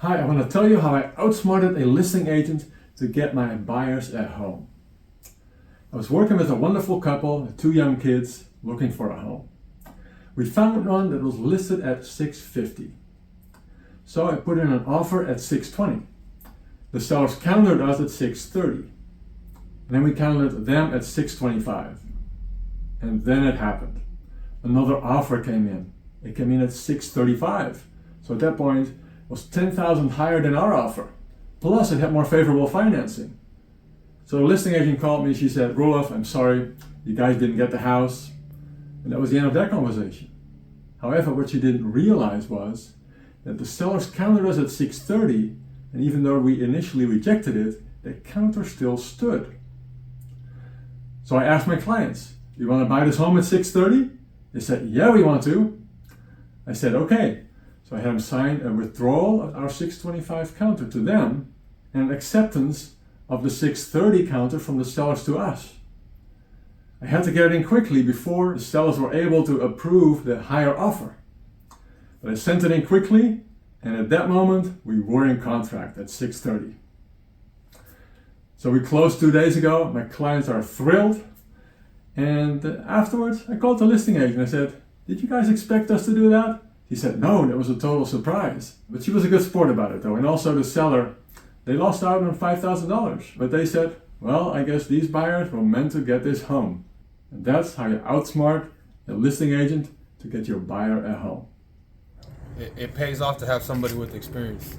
Hi, I want to tell you how I outsmarted a listing agent to get my buyers at home. I was working with a wonderful couple with 2 young kids looking for a home. We found one that was listed at $650. So I put in an offer at $620. The sellers countered us at $630. And then we countered them at $625. And then it happened. Another offer came in. It came in at $635. So at that point, it was $10,000 higher than our offer. Plus, it had more favorable financing. So the listing agent called me. She said, "Roelof, I'm sorry, you guys didn't get the house." And that was the end of that conversation. However, what she didn't realize was that the sellers countered us at $630, and even though we initially rejected it, the counter still stood. So I asked my clients, "You want to buy this home at $630? They said, "Yeah, we want to." I said, "Okay." So I had them sign a withdrawal of our $625 counter to them and an acceptance of the $630 counter from the sellers to us. I had to get it in quickly before the sellers were able to approve the higher offer. But I sent it in quickly, and at that moment we were in contract at $630. So we closed 2 days ago. My clients are thrilled. And afterwards I called the listing agent. I said, "Did you guys expect us to do that?" He said, "No, that was a total surprise." But she was a good sport about it though. And also the seller, they lost out on $5,000. But they said, "Well, I guess these buyers were meant to get this home." And that's how you outsmart a listing agent to get your buyer at home. It pays off to have somebody with experience.